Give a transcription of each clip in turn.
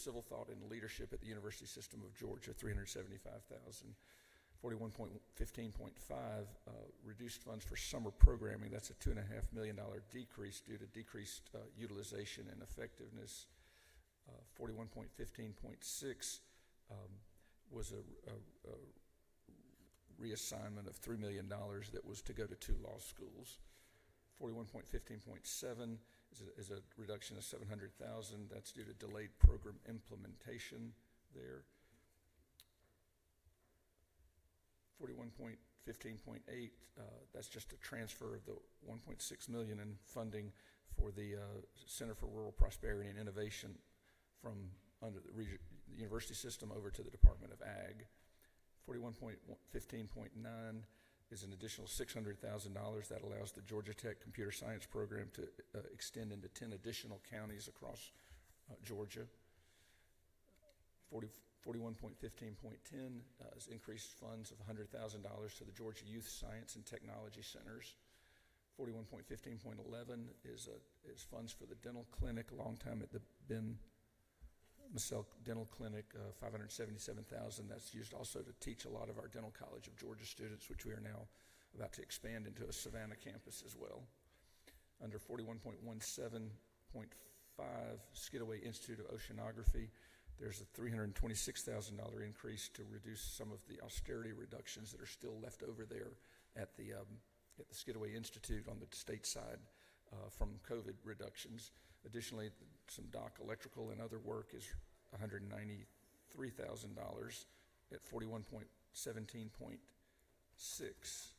Civil Thought and Leadership at the University System of Georgia, $375,000. 41.15.5, reduced funds for summer programming. That's a $2.5 million decrease due to decreased utilization and effectiveness. 41.15.6 was a reassignment of $3 million that was to go to 2 law schools. 41.15.7 is a reduction of $700,000. That's due to delayed program implementation there. 41.15.8, that's just a transfer of the $1.6 million in funding for the Center for Rural Prosperity and Innovation from under the university system over to the Department of Ag. 41.15.9 is an additional $600,000 that allows the Georgia Tech Computer Science program to extend into 10 additional counties across Georgia. 41.15.10 is increased funds of $100,000 to the Georgia Youth Science and Technology Centers. 41.15.11 is funds for the dental clinic, a long time at the Ben Massell Dental Clinic, $577,000. That's used also to teach a lot of our Dental College of Georgia students, which we are now about to expand into a Savannah campus as well. Under 41.17.5, Skidaway Institute of Oceanography, there's a $326,000 increase to reduce some of the austerity reductions that are still left over there at the Skidaway Institute on the state side from COVID reductions. Additionally, some dock electrical and other work is $193,000 at 41.17.6.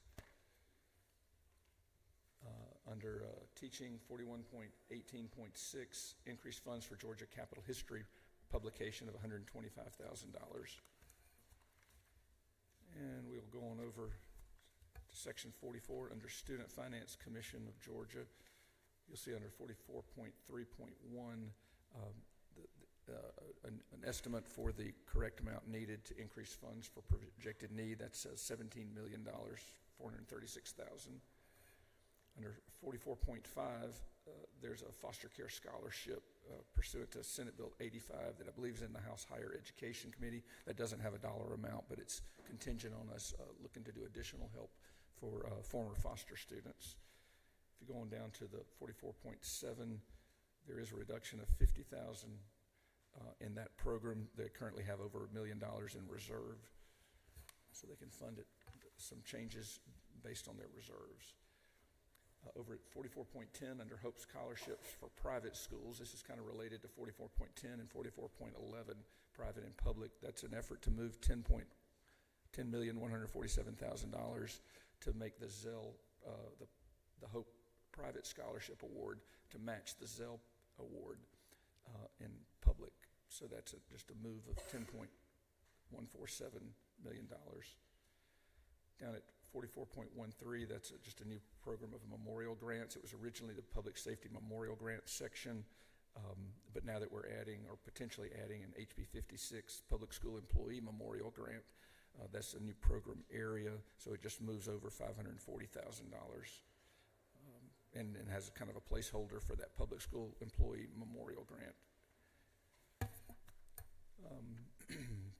Under teaching, 41.18.6, increased funds for Georgia Capital History publication of $125,000. And we'll go on over to section 44 under Student Finance Commission of Georgia. You'll see under 44.3.1 an estimate for the correct amount needed to increase funds for projected need. That's $17,436,000. Under 44.5, there's a foster care scholarship pursuant to Senate Bill 85 that I believe is in the House Higher Education Committee. That doesn't have a dollar amount, but it's contingent on us looking to do additional help for former foster students. If you go on down to the 44.7, there is a reduction of $50,000 in that program. They currently have over $1 million in reserve, so they can fund it. Some changes based on their reserves. Over at 44.10 under Hope Scholarships for private schools, this is kind of related to 44.10 and 44.11, private and public. That's an effort to move $10,147,000 to make the Zell, the Hope Private Scholarship Award to match the Zell Award in public. So that's just a move of $10.147 million. Down at 44.13, that's just a new program of memorial grants. It was originally the Public Safety Memorial Grant section, but now that we're adding or potentially adding an HB 56 Public School Employee Memorial Grant, that's a new program area, so it just moves over $540,000 and has a kind of a placeholder for that Public School Employee Memorial Grant.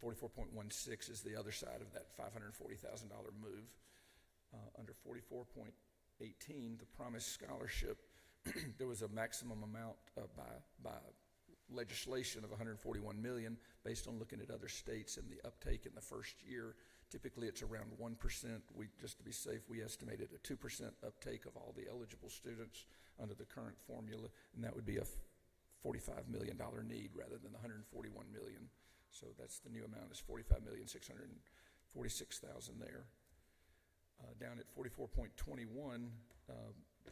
44.16 is the other side of that $540,000 move. Under 44.18, the Promise Scholarship, there was a maximum amount by legislation of $141 million based on looking at other states and the uptake in the first year. Typically, it's around 1%. Just to be safe, we estimated a 2% uptake of all the eligible students under the current formula, and that would be a $45 million need rather than the $141 million. So that's the new amount is $45,646,000 there. Down at 44.21,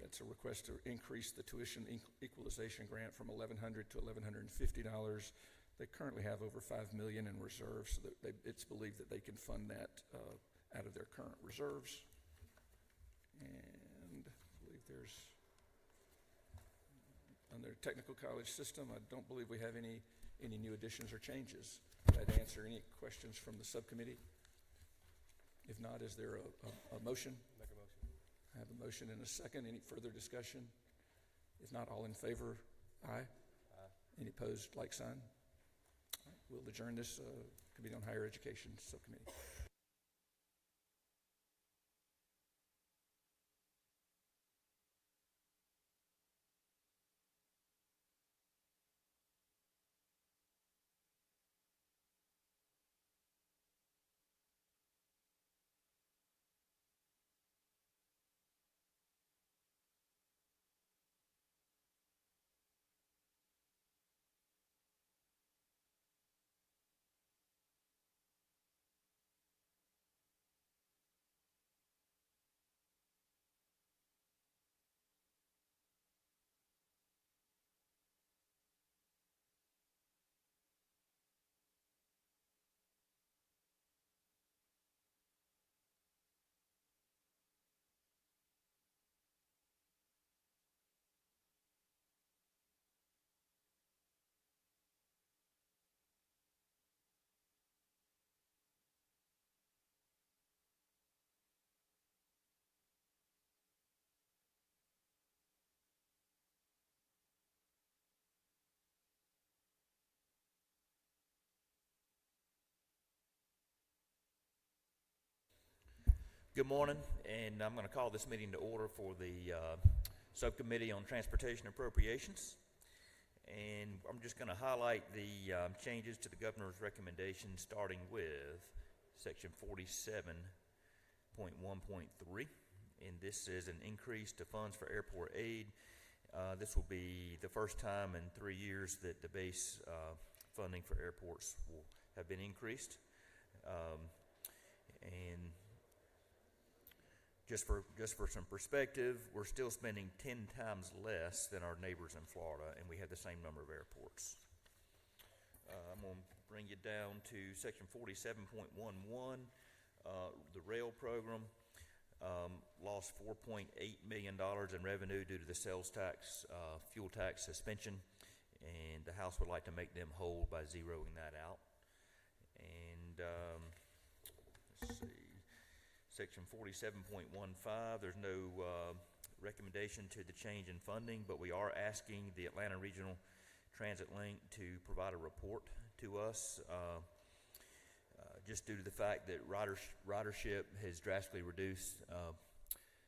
that's a request to increase the tuition equalization grant from $1,100 to $1,150. They currently have over $5 million in reserves, so that it's believed that they can fund that out of their current reserves. And I believe there's, under technical college system, I don't believe we have any new additions or changes. I'd answer any questions from the subcommittee. If not, is there a motion? Make a motion. I have a motion and a second. Any further discussion? If not, all in favor, aye. Aye. Any opposed, like sign? we'll adjourn this Committee on Higher Education Subcommittee. Good morning, and I'm going to call this meeting to order for the Subcommittee on Transportation Appropriations. And I'm just going to highlight the changes to the governor's recommendation, starting with section 47.1.3. And this is an increase to funds for airport aid. This will be the first time in 3 years that the base funding for airports will have been increased. And just for some perspective, we're still spending 10 times less than our neighbors in Florida, and we have the same number of airports. I'm going to bring you down to section 47.11. The rail program lost $4.8 million in revenue due to the sales tax, fuel tax suspension, and the House would like to make them whole by zeroing that out. And let's see. Section 47.15, there's no recommendation to the change in funding, but we are asking the Atlanta Regional Transit Link to provide a report to us just due to the fact that ridership has drastically reduced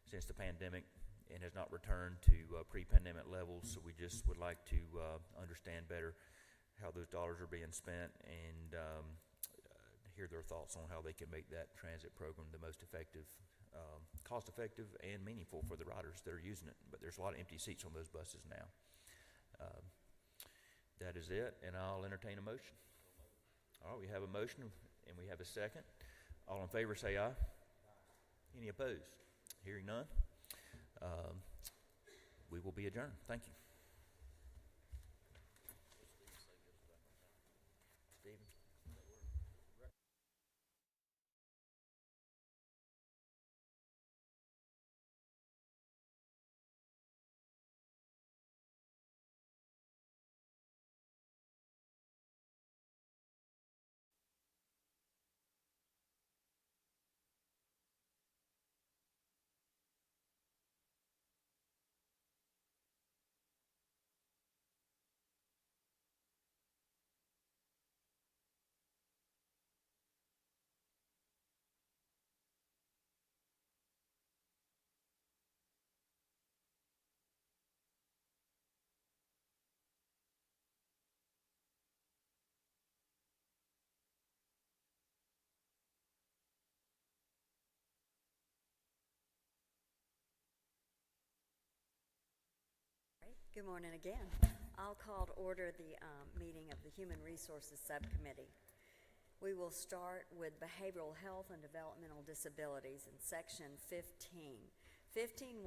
since the pandemic and has not returned to pre-pandemic levels. So we just would like to understand better how those dollars are being spent and hear their thoughts on how they can make that transit program the most effective, cost-effective, and meaningful for the riders that are using it. But there's a lot of empty seats on those buses now. That is it, and I'll entertain a motion. All right, we have a motion, and we have a second. All in favor say aye. Any opposed? Hearing none, we will be adjourned. Thank you. Stephen? Good morning again. I'll call to order the meeting of the Human Resources Subcommittee. We will start with behavioral health and developmental disabilities in section 15. 15.1.1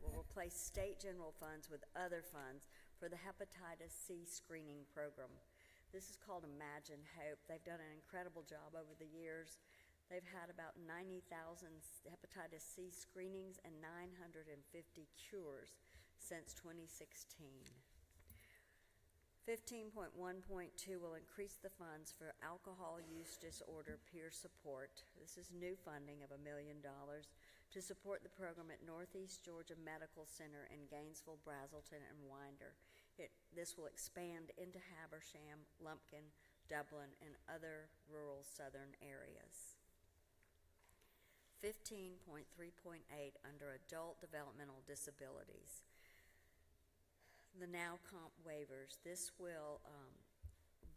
will replace state general funds with other funds for the hepatitis C screening program. This is called Imagine Hope. They've done an incredible job over the years. They've had about 90,000 hepatitis C screenings and 950 cures since 2016. 15.1.2 will increase the funds for alcohol use disorder peer support. This is new funding of $1 million to support the program at Northeast Georgia Medical Center in Gainesville, Brazelton, and Winder. This will expand into Habersham, Lumpkin, Dublin, and other rural southern areas. 15.3.8 under Adult Developmental Disabilities. The now comp waivers. This will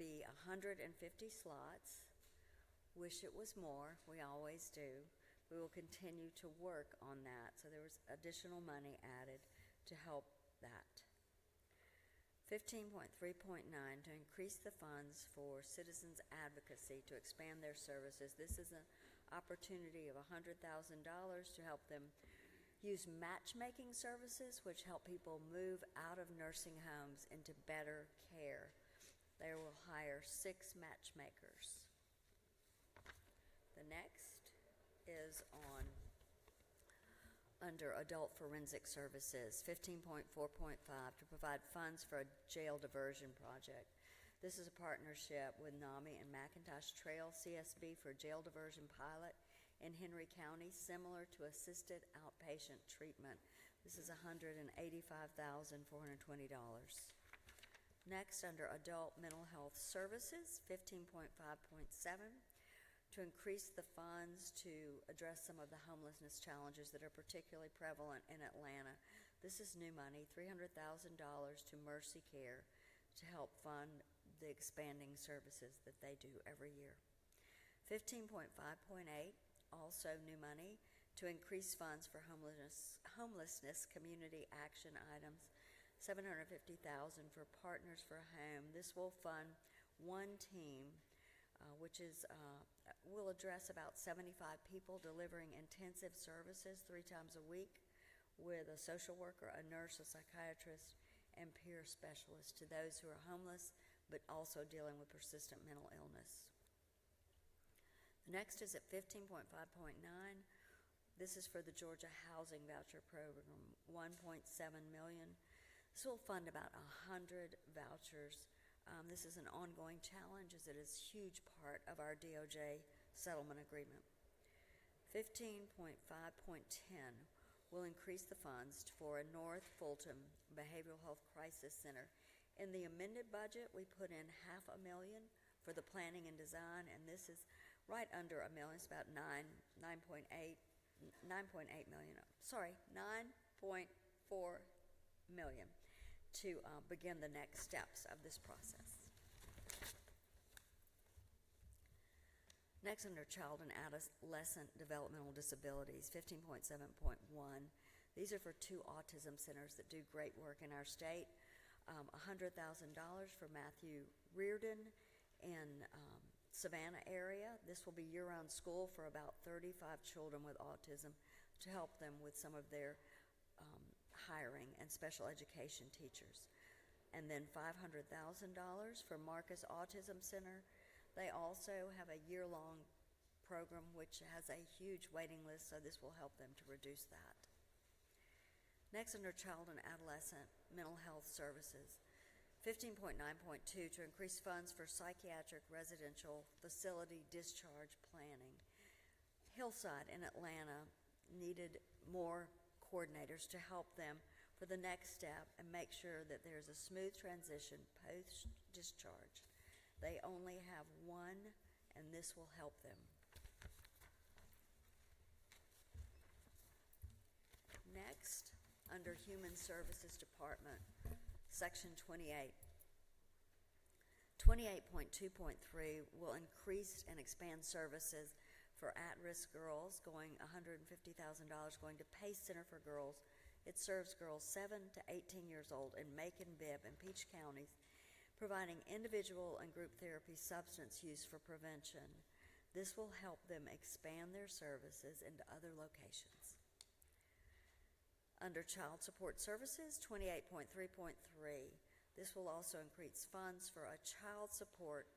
be 150 slots. Wish it was more. We always do. We will continue to work on that. So there was additional money added to help that. 15.3.9 to increase the funds for citizens advocacy to expand their services. This is an opportunity of $100,000 to help them use matchmaking services, which help people move out of nursing homes into better care. They will hire 6 matchmakers. The next is under Adult Forensic Services, 15.4.5, to provide funds for a jail diversion project. This is a partnership with NAMI and McIntosh Trail CSB for jail diversion pilot in Henry County, similar to assisted outpatient treatment. This is $185,420. Next, under Adult Mental Health Services, 15.5.7, to increase the funds to address some of the homelessness challenges that are particularly prevalent in Atlanta. This is new money, $300,000 to Mercy Care to help fund the expanding services that they do every year. 15.5.8, also new money to increase funds for homelessness community action items, $750,000 for Partners for a Home. This will fund one team, which will address about 75 people delivering intensive services 3 times a week with a social worker, a nurse, a psychiatrist, and peer specialist to those who are homeless but also dealing with persistent mental illness. The next is at 15.5.9. This is for the Georgia Housing Voucher Program, $1.7 million. This will fund about 100 vouchers. This is an ongoing challenge as it is a huge part of our DOJ settlement agreement. 15.5.10 will increase the funds for a North Fulton Behavioral Health Crisis Center. In the amended budget, we put in $500,000 for the planning and design, and this is right under $1 million. It's about $9.4 million to begin the next steps of this process. Next, under Child and Adolescent Developmental Disabilities, 15.7.1. These are for 2 autism centers that do great work in our state. $100,000 for Matthew Reardon in Savannah area. This will be year-round school for about 35 children with autism to help them with some of their hiring and special education teachers. And then $500,000 for Marcus Autism Center. They also have a year-long program which has a huge waiting list, so this will help them to reduce that. Next, under Child and Adolescent Mental Health Services, 15.9.2, to increase funds for psychiatric residential facility discharge planning. Hillside in Atlanta needed more coordinators to help them for the next step and make sure that there's a smooth transition post-discharge. They only have one, and this will help them. Next, under Human Services Department, Section 28. 28.2.3 will increase and expand services for at-risk girls, going $150,000 going to PACE Center for Girls. It serves girls 7 to 18 years old in Macon, Bibb, and Peach counties, providing individual and group therapy substance use for prevention. This will help them expand their services into other locations. Under Child Support Services, 28.3.3, this will also increase funds for a child support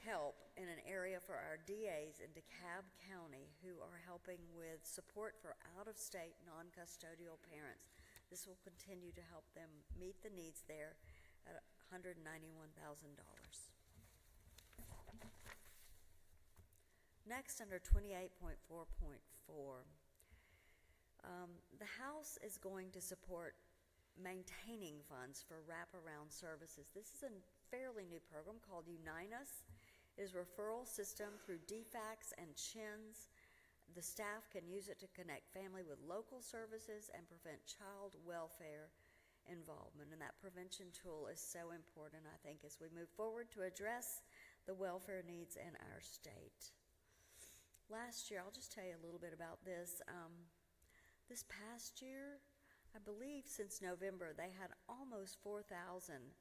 help in an area for our DAs in DeKalb County who are helping with support for out-of-state non-custodial parents. This will continue to help them meet the needs there at $191,000. Next, under 28.4.4, the House is going to support maintaining funds for wraparound services. This is a fairly new program called Unite Us. It is a referral system through DFACS and CHINS. The staff can use it to connect family with local services and prevent child welfare involvement. And that prevention tool is so important, I think, as we move forward to address the welfare needs in our state. Last year, I'll just tell you a little bit about this. This past year, I believe since November, they had almost 4,000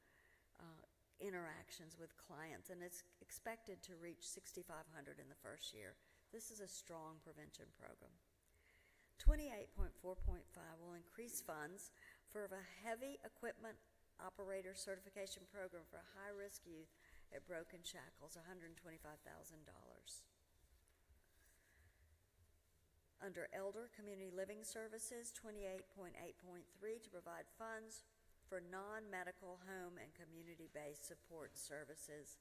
interactions with clients, and it's expected to reach 6,500 in the first year. This is a strong prevention program. 28.4.5 will increase funds for a heavy equipment operator certification program for high-risk youth at Broken Shackles, $125,000. Under Elder Community Living Services, 28.8.3 to provide funds for non-medical home and community-based support services.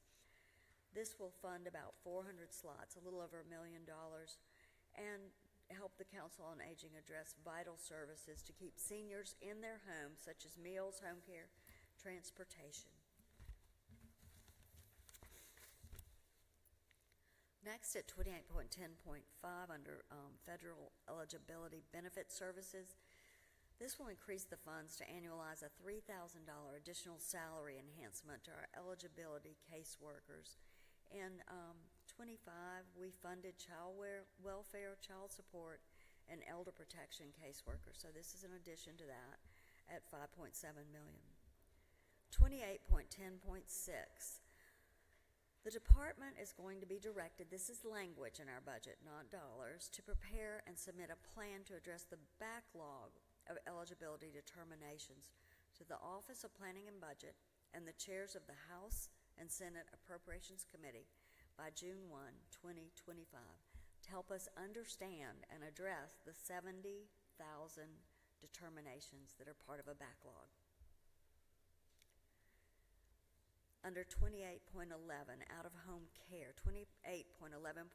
This will fund about 400 slots, a little over $1 million, and help the Council on Aging address vital services to keep seniors in their homes, such as meals, home care, transportation. Next, at 28.10.5 under Federal Eligibility Benefit Services, this will increase the funds to annualize a $3,000 additional salary enhancement to our eligibility caseworkers. In 25, we funded child welfare, child support, and elder protection caseworkers. So this is in addition to that at $5.7 million. 28.10.6. The department is going to be directed, this is language in our budget, not dollars, to prepare and submit a plan to address the backlog of eligibility determinations to the Office of Planning and Budget and the chairs of the House and Senate Appropriations Committee by June 1, 2025, to help us understand and address the 70,000 determinations that are part of a backlog. Under 28.11, out-of-home care, 28.11.2,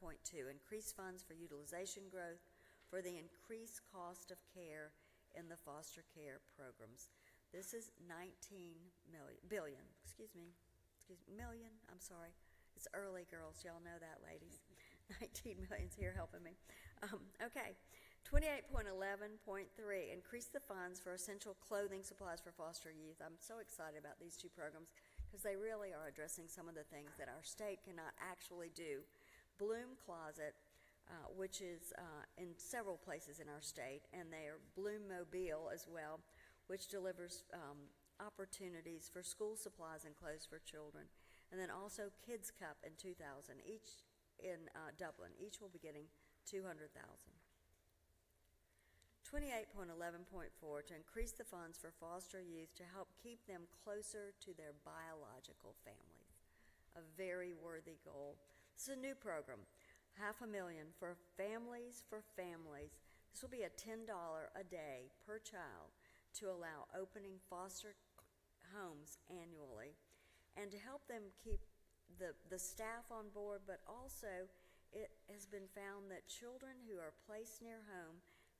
increase funds for utilization growth for the increased cost of care in the foster care programs. This is million. I'm sorry. It's early, girls. Y'all know that, ladies. 19 million's here helping me. Okay. 28.11.3, increase the funds for essential clothing supplies for foster youth. I'm so excited about these two programs because they really are addressing some of the things that our state cannot actually do. Bloom Closet, which is in several places in our state, and they are Bloom Mobile as well, which delivers opportunities for school supplies and clothes for children. And then also Kids Cup in 2000, each in Dublin. Each will be getting $200,000. 28.11.4, to increase the funds for foster youth to help keep them closer to their biological families. A very worthy goal. This is a new program, $500,000 for families for families. This will be a $10 a day per child to allow opening foster homes annually and to help them keep the staff on board, but also it has been found that children who are placed near home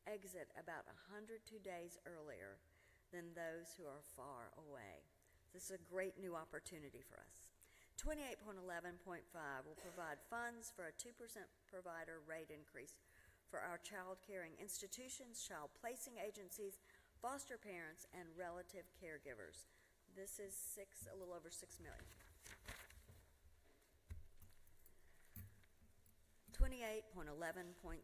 exit about 102 days earlier than those who are far away. This is a great new opportunity for us. 28.11.5 will provide funds for a 2% provider rate increase for our child caring institutions, child placing agencies, foster parents, and relative caregivers. This is a little over $6 million. 28.11.6.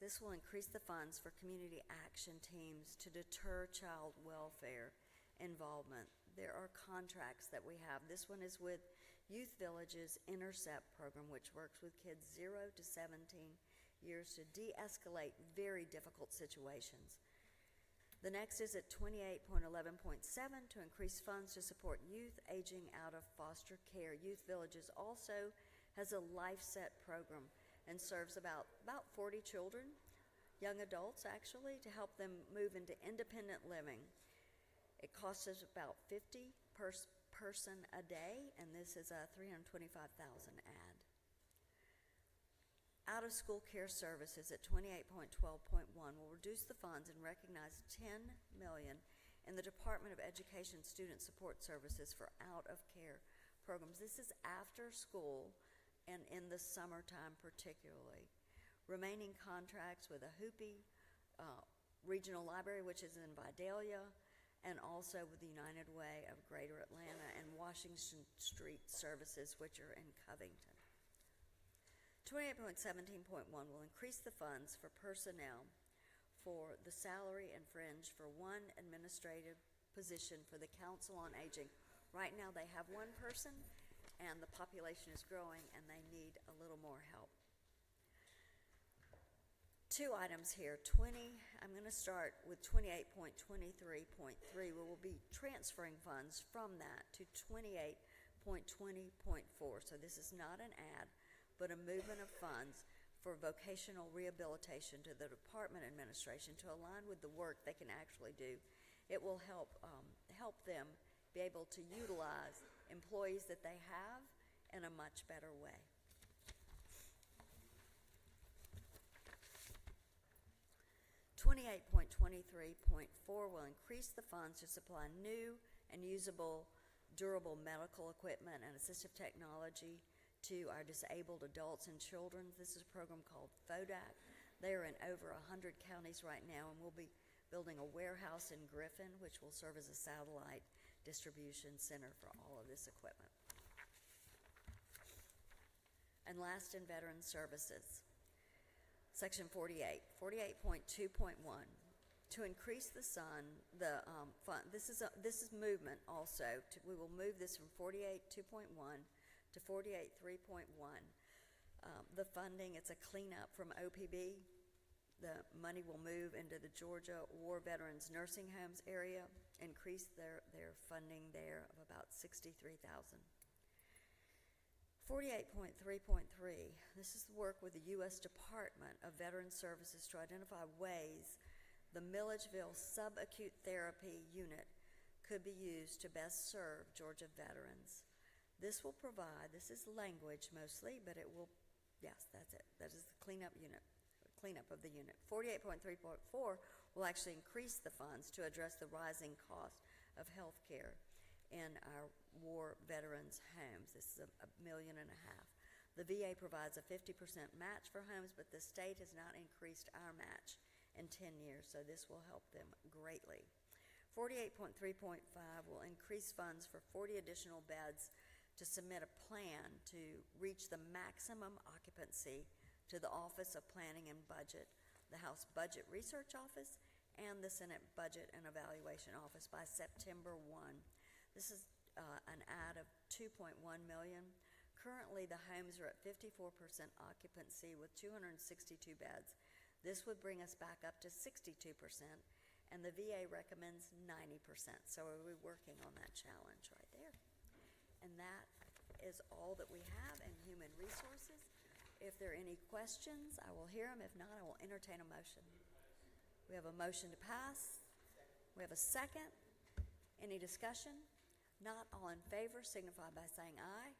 This will increase the funds for community action teams to deter child welfare involvement. There are contracts that we have. This one is with Youth Village's Intercept program, which works with kids 0 to 17 years to de-escalate very difficult situations. The next is at 28.11.7 to increase funds to support youth aging out of foster care. Youth Villages also has a Life Set program and serves about 40 children, young adults actually, to help them move into independent living. It costs us about $50 per person a day, and this is a $325,000 ad. Out-of-school care services at 28.12.1 will reduce the funds and recognize $10 million in the Department of Education Student Support Services for out-of-care programs. This is after school and in the summertime particularly. Remaining contracts with a Hoopie Regional Library, which is in Vidalia, and also with the United Way of Greater Atlanta and Washington Street Services, which are in Covington. 28.17.1 will increase the funds for personnel for the salary and fringe for one administrative position for the Council on Aging. Right now they have one person and the population is growing and they need a little more help. Two items here. I'm going to start with 28.23.3 where we'll be transferring funds from that to 28.20.4. So this is not an add, but a movement of funds for vocational rehabilitation to the department administration to align with the work they can actually do. It will help them be able to utilize employees that they have in a much better way. $28.23.4 will increase the funds to supply new and usable durable medical equipment and assistive technology to our disabled adults and children. This is a program called FODAC. They are in over 100 counties right now, and we'll be building a warehouse in Griffin, which will serve as a satellite distribution center for all of this equipment. And last, in Veteran Services, Section 48.2.1, to increase the fund. This is movement also. We will move this from 48.2.1 to 48.3.1. The funding, it's a cleanup from OPB. The money will move into the Georgia War Veterans Nursing Homes area, increase their funding there of about $63,000. 48.3.3, this is the work with the U.S. Department of Veteran Services to identify ways the Milledgeville Subacute Therapy Unit could be used to best serve Georgia veterans. This will provide, this is language mostly, but it will, yes, that's it. That is the cleanup of the unit. 48.3.4 will actually increase the funds to address the rising cost of health care in our war veterans' homes. This is $1.5 million. The VA provides a 50% match for homes, but the state has not increased our match in 10 years, so this will help them greatly. 48.3.5 will increase funds for 40 additional beds to submit a plan to reach the maximum occupancy to the Office of Planning and Budget, the House Budget Research Office, and the Senate Budget and Evaluation Office by September 1. This is an add of $2.1 million. Currently, the homes are at 54% occupancy with 262 beds. This would bring us back up to 62%, and the VA recommends 90%. So we're working on that challenge right there. And that is all that we have in Human Resources. If there are any questions, I will hear them. If not, I will entertain a motion. We have a motion to pass. We have a second. Any discussion? Not all in favor signify by saying aye.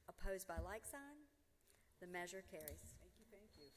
Opposed by like sign. The measure carries. Thank you, thank you.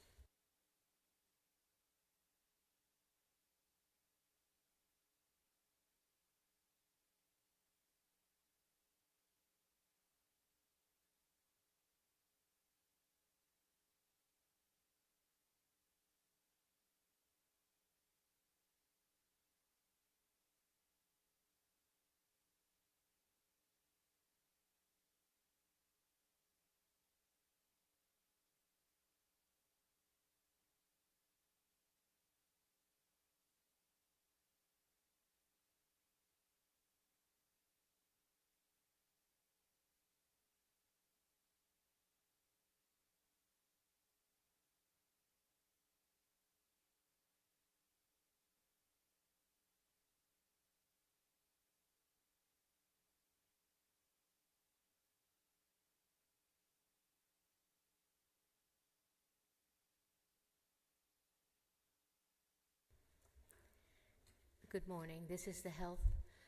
Good morning. This is the Health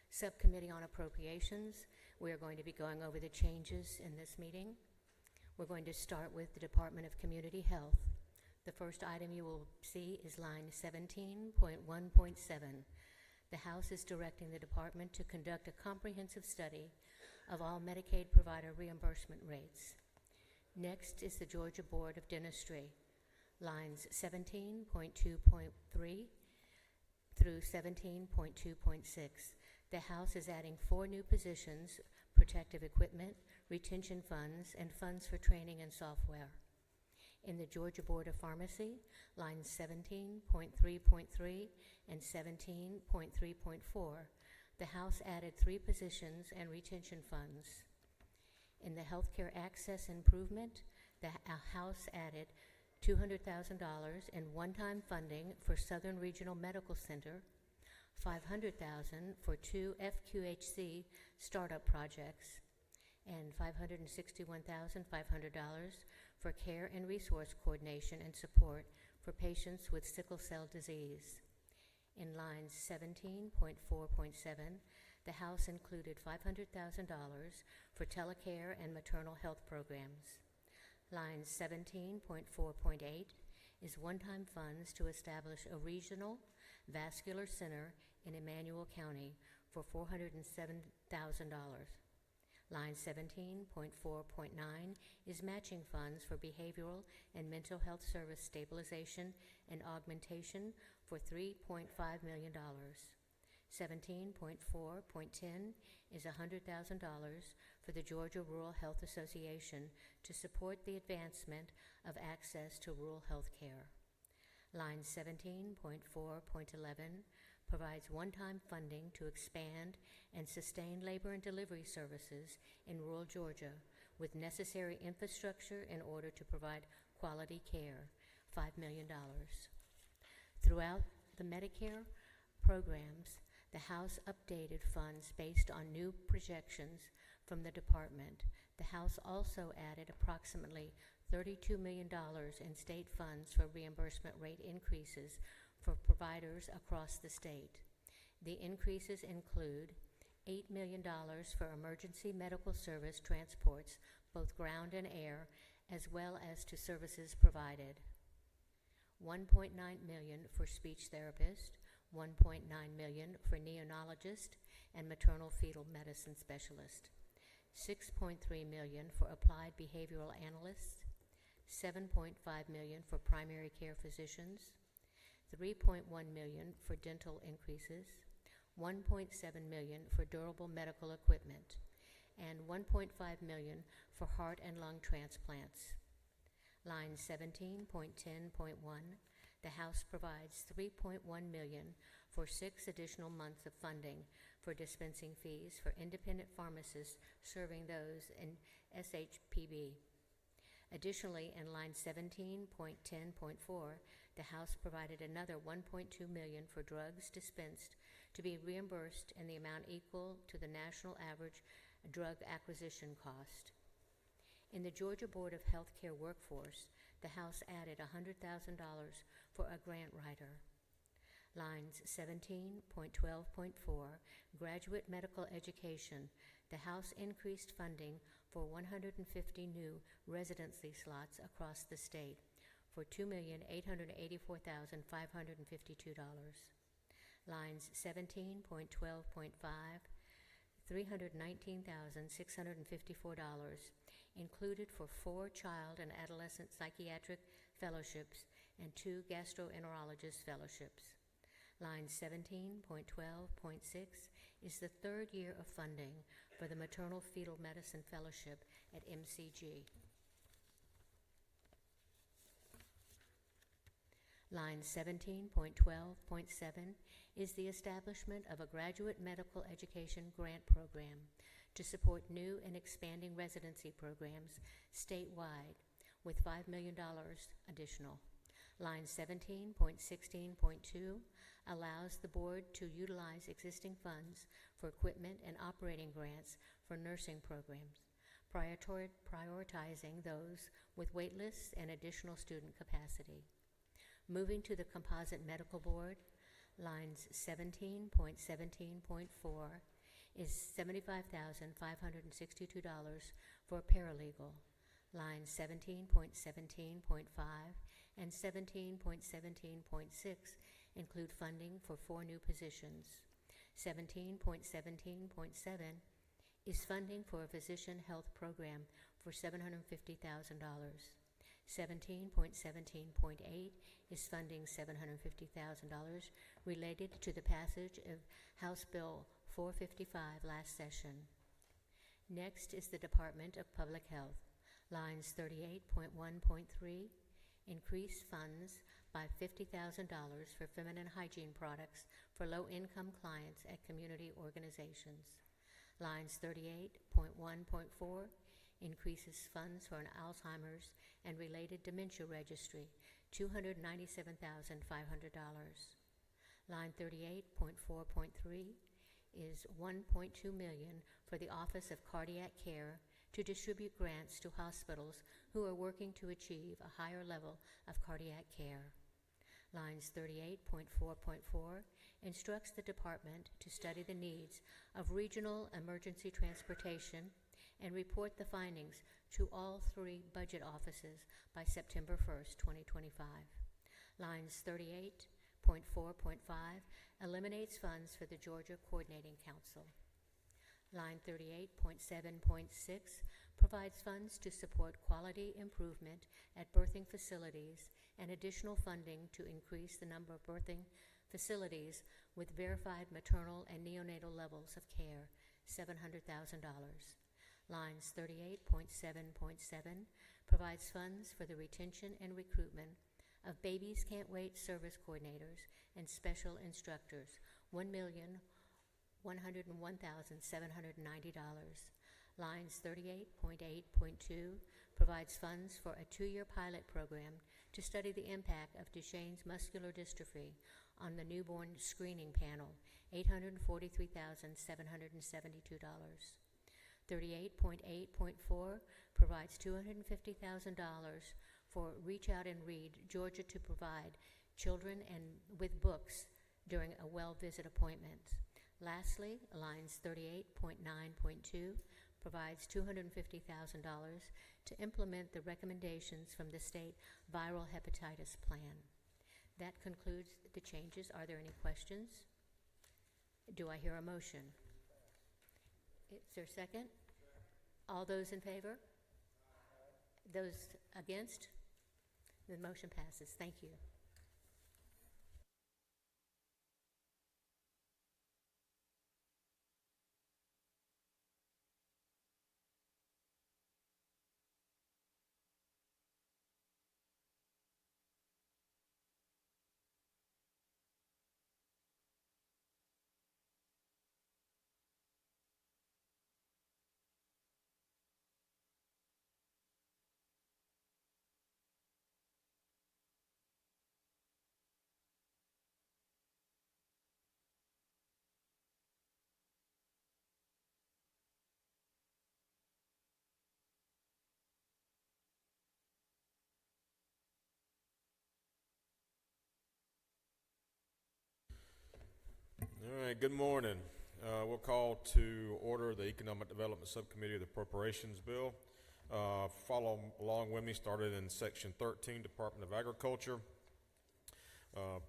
Subcommittee on Appropriations. We are going to be going over the changes in this meeting. We're going to start with the Department of Community Health. The first item you will see is line 17.1.7. The House is directing the department to conduct a comprehensive study of all Medicaid provider reimbursement rates. Next is the Georgia Board of Dentistry, lines 17.2.3 through 17.2.6. The House is adding 4 new positions: protective equipment, retention funds, and funds for training and software. In the Georgia Board of Pharmacy, lines 17.3.3 and 17.3.4, the House added 3 positions and retention funds. In the Healthcare Access Improvement, the House added $200,000 in one-time funding for Southern Regional Medical Center, $500,000 for 2 FQHC startup projects, and $561,500 for care and resource coordination and support for patients with sickle cell disease. In lines 17.4.7, the House included $500,000 for telecare and maternal health programs. Line 17.4.8 is one-time funds to establish a regional vascular center in Emmanuel County for $407,000. Line 17.4.9 is matching funds for behavioral and mental health service stabilization and augmentation for $3.5 million. 17.4.10 is $100,000 for the Georgia Rural Health Association to support the advancement of access to rural health care. Line 17.4.11 provides one-time funding to expand and sustain labor and delivery services in rural Georgia with necessary infrastructure in order to provide quality care, $5 million. Throughout the Medicare programs, the House updated funds based on new projections from the department. The House also added approximately $32 million in state funds for reimbursement rate increases for providers across the state. The increases include $8 million for emergency medical service transports, both ground and air, as well as to services provided. $1.9 million for speech therapist, $1.9 million for neonologist and maternal fetal medicine specialist, $6.3 million for applied behavioral analysts, $7.5 million for primary care physicians, $3.1 million for dental increases, $1.7 million for durable medical equipment, and $1.5 million for heart and lung transplants. Line 17.10.1, the House provides $3.1 million for 6 additional months of funding for dispensing fees for independent pharmacists serving those in SHPB. Additionally, in line 17.10.4, the House provided another $1.2 million for drugs dispensed to be reimbursed in the amount equal to the national average drug acquisition cost. In the Georgia Board of Healthcare Workforce, the House added $100,000 for a grant writer. Lines 17.12.4, Graduate Medical Education, the House increased funding for 150 new residency slots across the state for $2,884,552. Lines 17.12.5, $319,654 included for 4 child and adolescent psychiatric fellowships and 2 gastroenterologist fellowships. Line 17.12.6 is the 3rd year of funding for the Maternal Fetal Medicine Fellowship at MCG. Line 17.12.7 is the establishment of a graduate medical education grant program to support new and expanding residency programs statewide with $5 million additional. Line 17.16.2 allows the board to utilize existing funds for equipment and operating grants for nursing programs, prioritizing those with wait lists and additional student capacity. Moving to the Composite Medical Board, lines 17.17.4 is $75,562 for a paralegal. Lines 17.17.5 and 17.17.6 include funding for 4 new positions. 17.17.7 is funding for a physician health program for $750,000. 17.17.8 is funding $750,000 related to the passage of House Bill 455 last session. Next is the Department of Public Health. Lines 38.1.3, increase funds by $50,000 for feminine hygiene products for low-income clients at community organizations. Lines 38.1.4, increases funds for an Alzheimer's and related dementia registry, $297,500. Line 38.4.3 is $1.2 million for the Office of Cardiac Care to distribute grants to hospitals who are working to achieve a higher level of cardiac care. Lines 38.4.4 instructs the department to study the needs of regional emergency transportation and report the findings to all 3 budget offices by September 1st, 2025. Lines 38.4.5 eliminates funds for the Georgia Coordinating Council. Line 38.7.6 provides funds to support quality improvement at birthing facilities and additional funding to increase the number of birthing facilities with verified maternal and neonatal levels of care, $700,000. Lines 38.7.7 provides funds for the retention and recruitment of Babies Can't Wait service coordinators and special instructors, $1,101,790. Lines 38.8.2 provides funds for a 2-year pilot program to study the impact of Duchenne's muscular dystrophy on the newborn screening panel, $843,772. 38.8.4 provides $250,000 for Reach Out and Read Georgia to provide children and with books during a well visit appointment. Lastly, lines 38.9.2 provides $250,000 to implement the recommendations from the state viral hepatitis plan. That concludes the changes. Are there any questions? Do I hear a motion? Is there a second? All those in favor? Those against? The motion passes. Thank you. All right, good morning. We'll call to order the Economic Development Subcommittee of the Appropriations Bill. Follow along with me, started in Section 13, Department of Agriculture.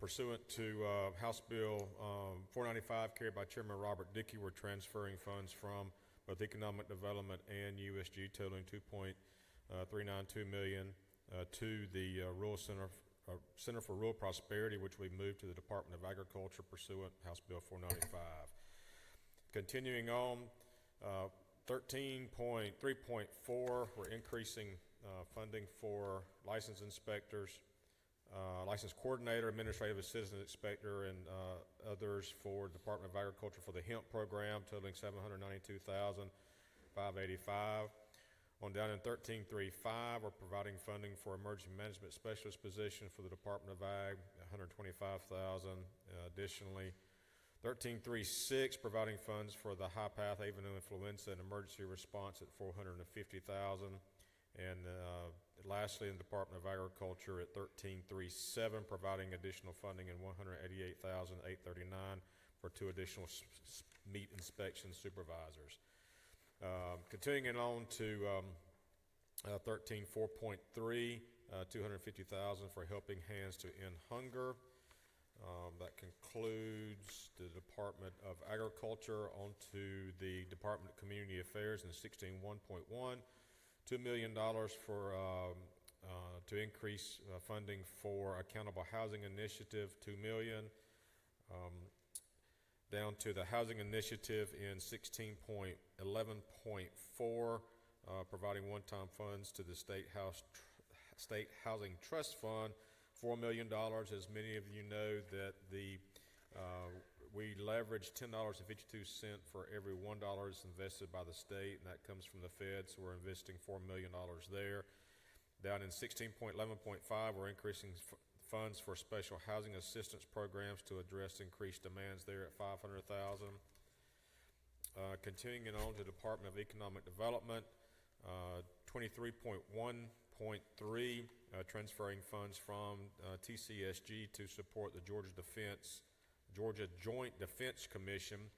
Pursuant to House Bill 495, carried by Chairman Robert Dickey, we're transferring funds from both Economic Development and USG, totaling $2.392 million to the Center for Rural Prosperity, which we moved to the Department of Agriculture pursuant House Bill 495. Continuing on, 13.3.4, we're increasing funding for license inspectors, license coordinator, administrative assistant inspector, and others for Department of Agriculture for the hemp program, totaling $792,585. On down in 13.3.5, we're providing funding for emergency management specialist position for the Department of Ag, $125,000. Additionally, 13.3.6, providing funds for the high path avian influenza and emergency response at $450,000. And lastly, in the Department of Agriculture at 13.3.7, providing additional funding in $188,839 for 2 additional meat inspection supervisors. Continuing on to 13.4.3, $250,000 for Helping Hands to End Hunger. That concludes the Department of Agriculture. On to the Department of Community Affairs in 16.1.1. $2 million for to increase funding for Accountable Housing Initiative, $2 million. Down to the Housing Initiative in 16.11.4, providing one-time funds to the State Housing Trust Fund, $4 million. As many of you know, that we leverage $10.52 for every $1 invested by the state, and that comes from the Fed, so we're investing $4 million there. Down in 16.11.5, we're increasing funds for special housing assistance programs to address increased demands there at $500,000. Continuing on to Department of Economic Development, 23.1.3, transferring funds from TCSG to support the Georgia Joint Defense Commission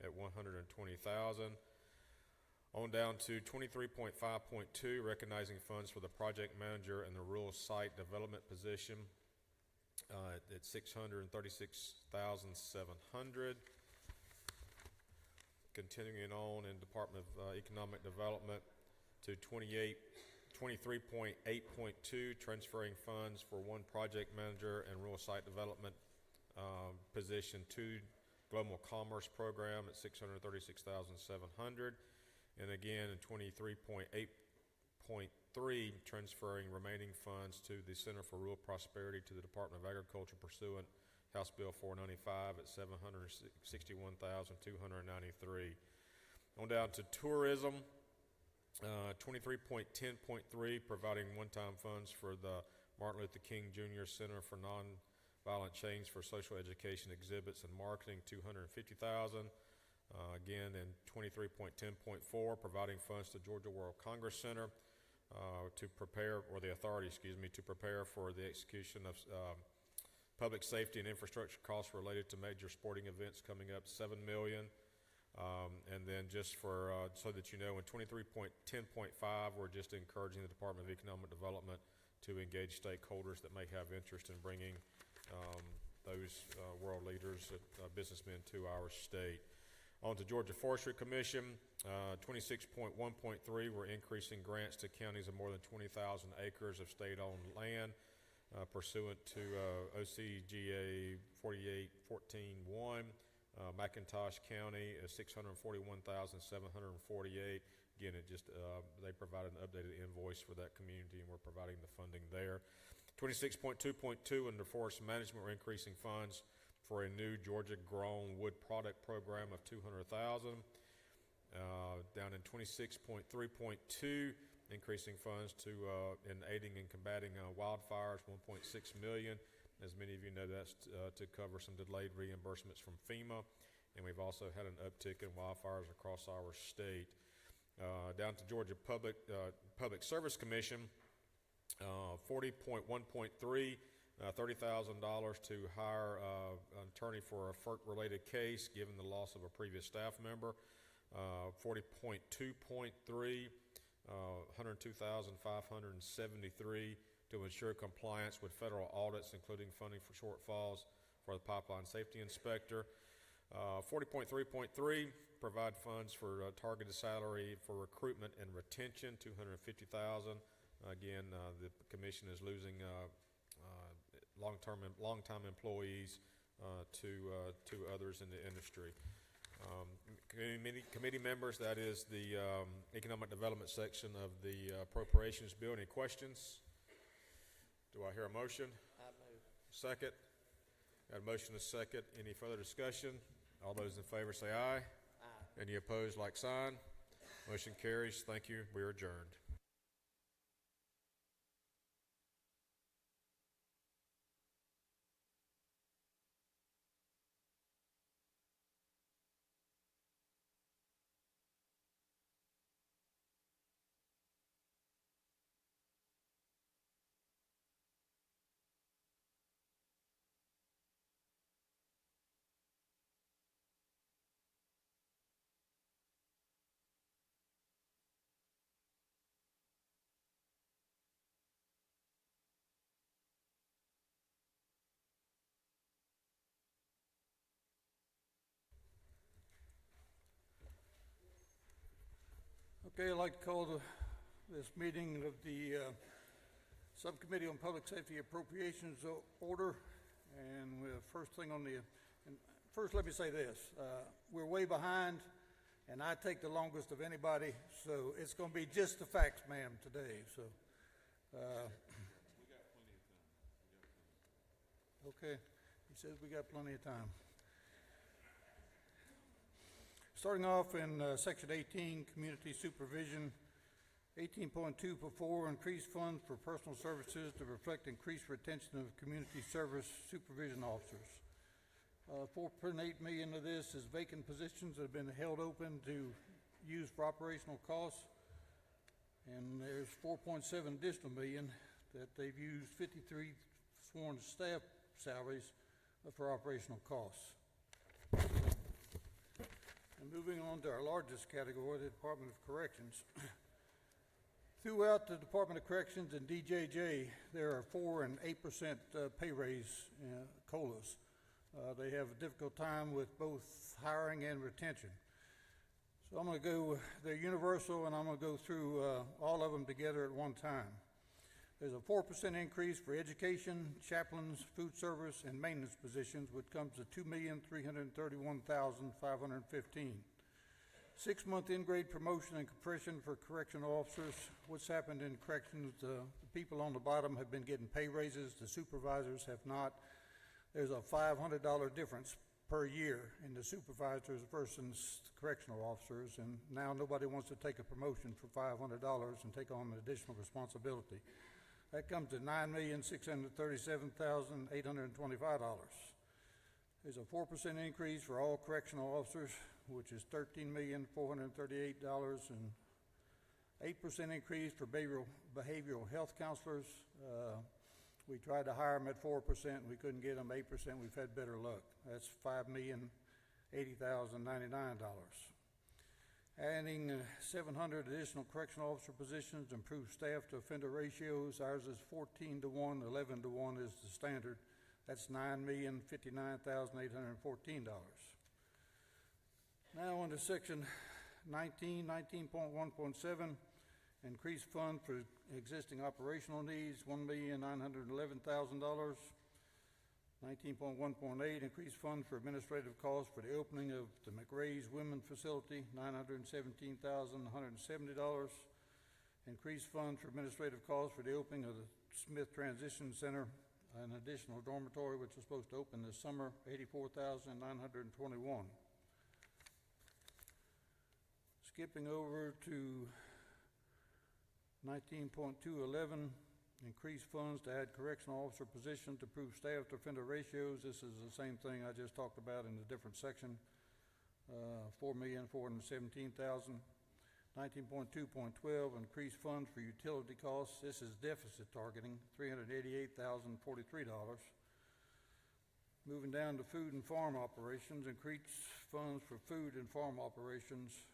at $120,000. On down to 23.5.2, recognizing funds for the project manager and the rural site development position at $636,700. Continuing on in Department of Economic Development to 23.8.2, transferring funds for one project manager and rural site development position to Global Commerce Program at $636,700. And again, in 23.8.3, transferring remaining funds to the Center for Rural Prosperity to the Department of Agriculture pursuant House Bill 495 at $761,293. On down to tourism, 23.10.3, providing one-time funds for the Martin Luther King Jr. Center for Nonviolent Change for Social Education Exhibits and Marketing, $250,000. Again, in 23.10.4, providing funds to Georgia World Congress Center to prepare, or the authority, to prepare for the execution of public safety and infrastructure costs related to major sporting events coming up, $7 million. And then just for, so that you know, in 23.10.5, we're just encouraging the Department of Economic Development to engage stakeholders that may have interest in bringing those world leaders, businessmen to our state. On to Georgia Forestry Commission, 26.1.3, we're increasing grants to counties of more than 20,000 acres of state-owned land pursuant to OCGA 48.14.1. McIntosh County is $641,748. Again, they provided an updated invoice for that community, and we're providing the funding there. 26.2.2 under Forest Management, we're increasing funds for a new Georgia-grown wood product program of $200,000. Down in 26.3.2, increasing funds in aiding and combating wildfires, $1.6 million. As many of you know, that's to cover some delayed reimbursements from FEMA, and we've also had an uptick in wildfires across our state. Down to Georgia Public Service Commission, 40.1.3, $30,000 to hire an attorney for a FERC-related case, given the loss of a previous staff member. 40.2.3, $102,573 to ensure compliance with federal audits, including funding for shortfalls for the pipeline safety inspector. 40.3.3, provide funds for targeted salary for recruitment and retention, $250,000. Again, the commission is losing long-time employees to others in the industry. Committee members, that is the economic development section of the appropriations bill. Any questions? Do I hear a motion? I move. Second? Got a motion and a second. Any further discussion? All those in favor say aye. Aye. Any opposed, like sign. Motion carries. Thank you. We are adjourned. Okay, I'd like to call this meeting of the Subcommittee on Public Safety Appropriations order. And first thing on first let me say this. We're way behind, and I take the longest of anybody, so it's going to be just the facts, ma'am, today. So, We got plenty of time. okay, he says we got plenty of time. Starting off in Section 18, Community Supervision, 18.244, increased funds for personal services to reflect increased retention of community service supervision officers. 4.8 million of this is vacant positions that have been held open to use for operational costs. And there's 4.7 additional million that they've used 53 sworn staff salaries for operational costs. And moving on to our largest category, the Department of Corrections. Throughout the Department of Corrections and DJJ, there are 4% and 8% pay raise COLAs. They have a difficult time with both hiring and retention. So I'm going to go, they're universal, and I'm going to go through all of them together at one time. There's a 4% increase for education, chaplains, food service, and maintenance positions, which comes to $2,331,515. 6-month in-grade promotion and compression for correctional officers. What's happened in corrections, the people on the bottom have been getting pay raises, the supervisors have not. There's a $500 difference per year in the supervisors versus correctional officers, and now nobody wants to take a promotion for $500 and take on additional responsibility. That comes to $9,637,825. There's a 4% increase for all correctional officers, which is $13,438, and 8% increase for behavioral health counselors. We tried to hire them at 4%, and we couldn't get them 8%. We've had better luck. That's $5,080,099. Adding 700 additional correctional officer positions, improve staff to offender ratios. Ours is 14-1, 11-1 is the standard. That's $9,059,814. Now on to Section 19.1.7, increased fund for existing operational needs, $1,911,000. 19.1.8, increased fund for administrative costs for the opening of the McRae's Women Facility, $917,170. Increased fund for administrative costs for the opening of the Smith Transition Center, an additional dormitory which was supposed to open this summer, $84,921. Skipping over to 19.211, increased funds to add correctional officer position to improve staff to offender ratios. This is the same thing I just talked about in a different section. $4,417,000. 19.2.12, increased funds for utility costs. This is deficit targeting, $388,043. Moving down to food and farm operations, increased funds for food and farm operations,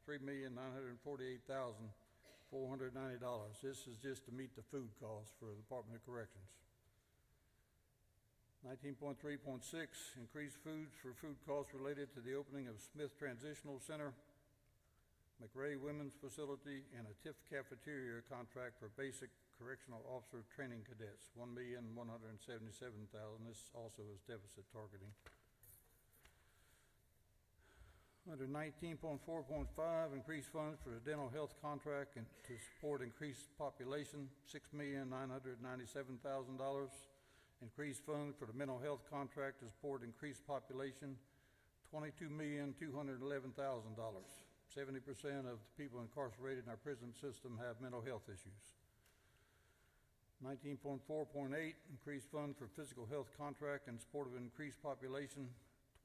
$3,948,490. This is just to meet the food costs for the Department of Corrections. 19.3.6, increased foods for food costs related to the opening of Smith Transitional Center, McRae Women's Facility, and a TIF cafeteria contract for basic correctional officer training cadets, $1,177,000. This also is deficit targeting. Under 19.4.5, increased funds for the dental health contract and to support increased population, $6,997,000. Increased funds for the mental health contract to support increased population, $22,211,000. 70% of the people incarcerated in our prison system have mental health issues. 19.4.8, increased fund for physical health contract in support of increased population,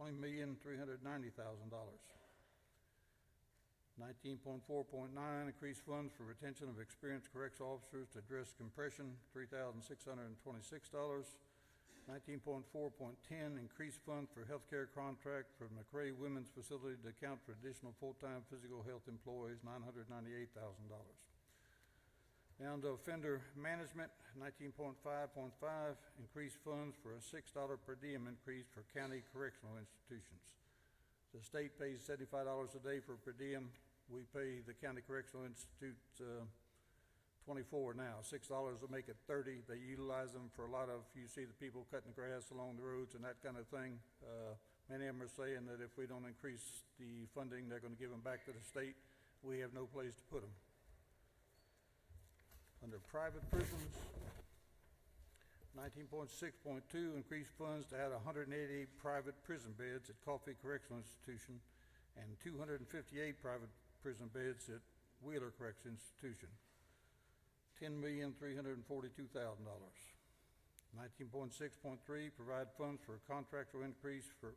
$20,390,000. 19.4.9, increased funds for retention of experienced correctional officers to address compression, $3,626. 19.4.10, increased fund for healthcare contract for McRae Women's Facility to account for additional full-time physical health employees, $998,000. Down to offender management, 19.5.5, increased funds for a $6 per diem increase for county correctional institutions. The state pays $75 a day for per diem. We pay the County Correctional Institute $24 now. $6 will make it $30. They utilize them for a lot of, you see the people cutting the grass along the roads and that kind of thing. Many of them are saying that if we don't increase the funding, they're going to give them back to the state. We have no place to put them. Under private prisons, 19.6.2, increase funds to add 188 private prison beds at Coffee Correctional Institution and 258 private prison beds at Wheeler Correctional Institution. $10,342,000. 19.6.3, provide funds for a contractual increase for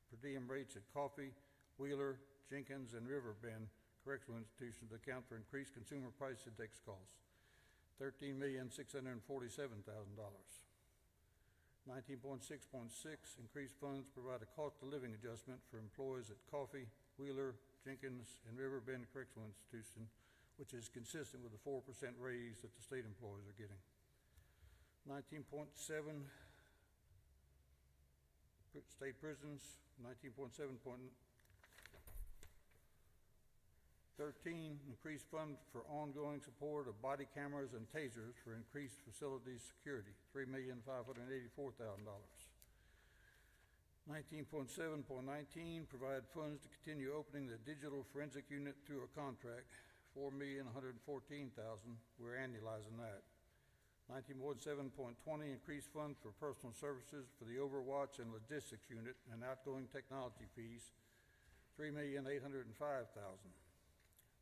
per diem rates at Coffee, Wheeler, Jenkins, and Riverbend Correctional Institutions to account for increased consumer price index costs. $13,647,000. 19.6.6, increased funds provide a cost of living adjustment for employees at Coffee, Wheeler, Jenkins, and Riverbend Correctional Institution, which is consistent with the 4% raise that the state employees are getting. 19.7, state prisons, 19.7.13, increased fund for ongoing support of body cameras and tasers for increased facility security, $3,584,000. 19.7.19, provide funds to continue opening the digital forensic unit through a contract, $4,114,000. We're annualizing that. 19.7.20, increased funds for personal services for the Overwatch and Logistics Unit and outgoing technology fees, $3,805,000.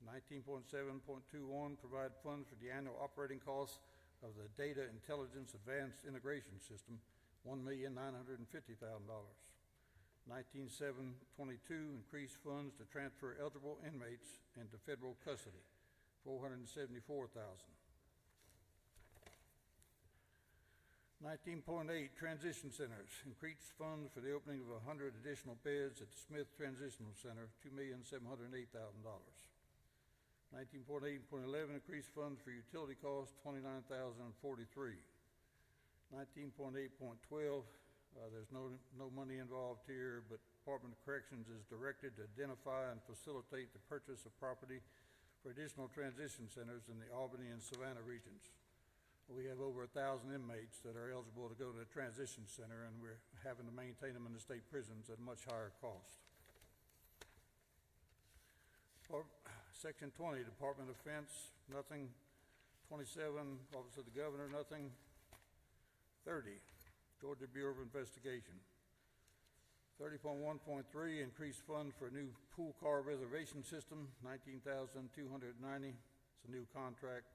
19.7.21, provide funds for the annual operating costs of the Data Intelligence Advanced Integration System, $1,950,000. 19.7.22, increase funds to transfer eligible inmates into federal custody, $474,000. 19.8, transition centers, increase funds for the opening of 100 additional beds at the Smith Transitional Center, $2,708,000. 19.8.11, increase funds for utility costs, $29,043. 19.8.12, there's no money involved here, but Department of Corrections is directed to identify and facilitate the purchase of property for additional transition centers in the Albany and Savannah regions. We have over 1,000 inmates that are eligible to go to a transition center, and we're having to maintain them in the state prisons at a much higher cost. Section 20, Department of Defense, nothing. 27, Office of the Governor, nothing. 30, Georgia Bureau of Investigation. 30.1.3, increased fund for a new pool car reservation system, $19,290. It's a new contract.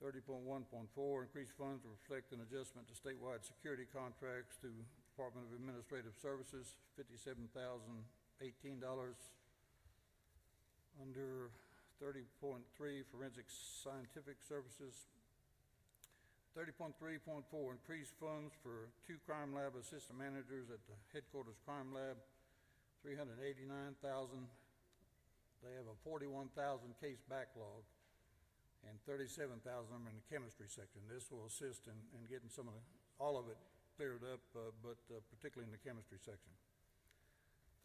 30.1.4, increased funds to reflect an adjustment to statewide security contracts through Department of Administrative Services, $57,018. Under 30.3, Forensic Scientific Services. 30.3.4, increased funds for 2 crime lab assistant managers at the headquarters crime lab, $389,000. They have a 41,000 case backlog, and 37,000 of them in the chemistry section. This will assist in getting all of it cleared up, but particularly in the chemistry section.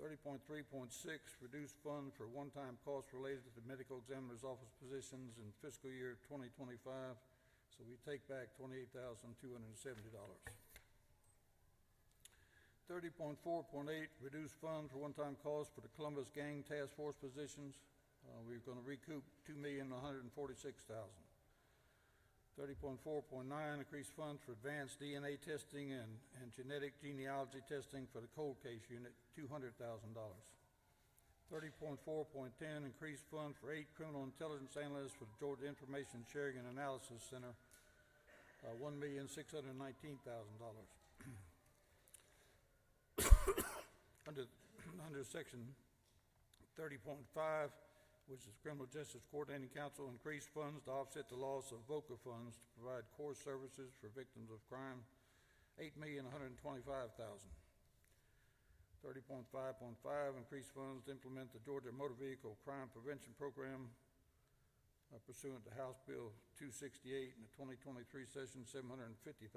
30.3.6, reduced fund for one-time costs related to the medical examiner's office positions in fiscal year 2025. So we take back $28,270. 30.4.8, reduced fund for one-time costs for the Columbus Gang Task Force positions. We're going to recoup $2,146,000. 30.4.9, increased funds for advanced DNA testing and genetic genealogy testing for the cold case unit, $200,000. 30.4.10, increased funds for 8 criminal intelligence analysts for the Georgia Information Sharing and Analysis Center, $1,619,000. Under section 30.5, which is Criminal Justice Coordinating Council, increased funds to offset the loss of VOCA funds to provide core services for victims of crime, $8,125,000. 30.5.5, increased funds to implement the Georgia Motor Vehicle Crime Prevention Program pursuant to House Bill 268 in the 2023 session, $750,000.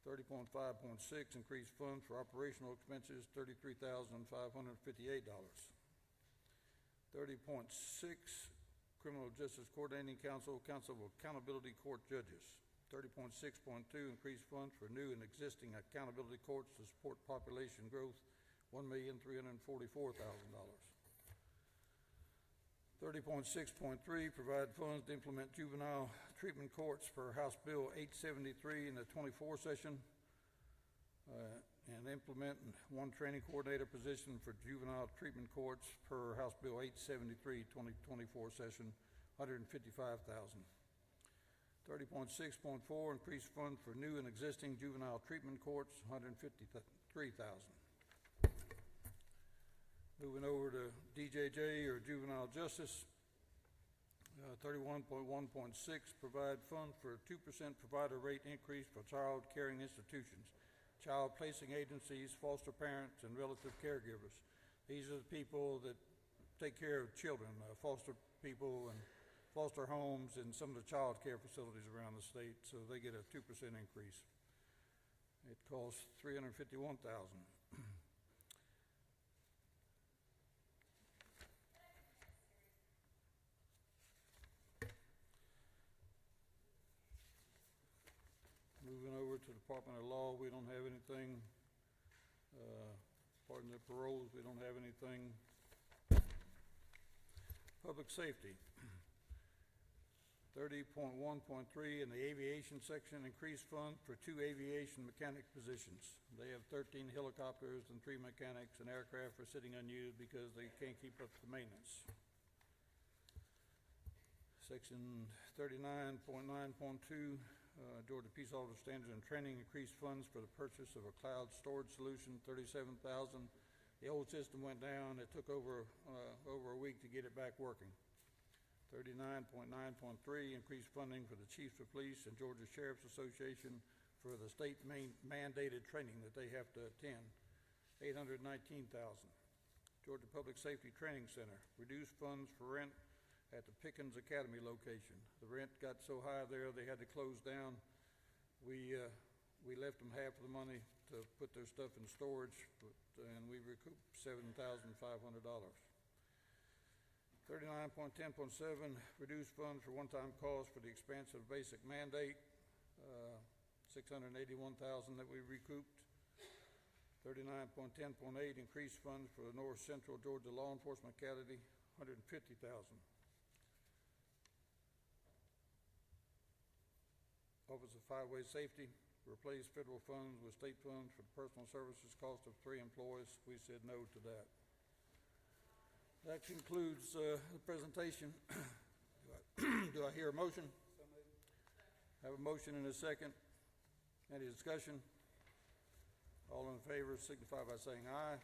30.5.6, increased funds for operational expenses, $33,558. 30.6, Criminal Justice Coordinating Council, Council of Accountability Court Judges. 30.6.2, increased funds for new and existing accountability courts to support population growth, $1,344,000. 30.6.3, provide funds to implement juvenile treatment courts per House Bill 873 in the 24 session, and implement one training coordinator position for juvenile treatment courts per House Bill 873 2024 session, $155,000. 30.6.4, increase funds for new and existing juvenile treatment courts, $153,000. Moving over to DJJ, or juvenile justice, 31.1.6, provide funds for a 2% provider rate increase for child caring institutions, child placing agencies, foster parents, and relative caregivers. These are the people that take care of children, foster people and foster homes and some of the child care facilities around the state, so they get a 2% increase. It costs $351,000. Moving over to Department of Law, we don't have anything. Department of Paroles, we don't have anything. Public Safety. 30.1.3 in the aviation section, increased funds for 2 aviation mechanic positions. They have 13 helicopters and 3 mechanics, and aircraft are sitting unused because they can't keep up the maintenance. Section 39.9.2, Georgia Peace Officer Standards and Training, increased funds for the purchase of a cloud storage solution, $37,000. The old system went down. It took over a week to get it back working. 39.9.3, increased funding for the Chiefs of Police and Georgia Sheriff's Association for the state mandated training that they have to attend, $819,000. Georgia Public Safety Training Center, reduced funds for rent at the Pickens Academy location. The rent got so high there they had to close down. We left them half of the money to put their stuff in storage, and we recouped $7,500. 39.10.7, reduced funds for one-time costs for the expansion of basic mandate, $681,000 that we recouped. 39.10.8, increased funds for the North Central Georgia Law Enforcement Academy, $150,000. Office of Highway Safety, replace federal funds with state funds for the personal services cost of 3 employees. We said no to that. That concludes the presentation. Do I hear a motion? Have a motion and a second. Any discussion? All in favor signify by saying aye.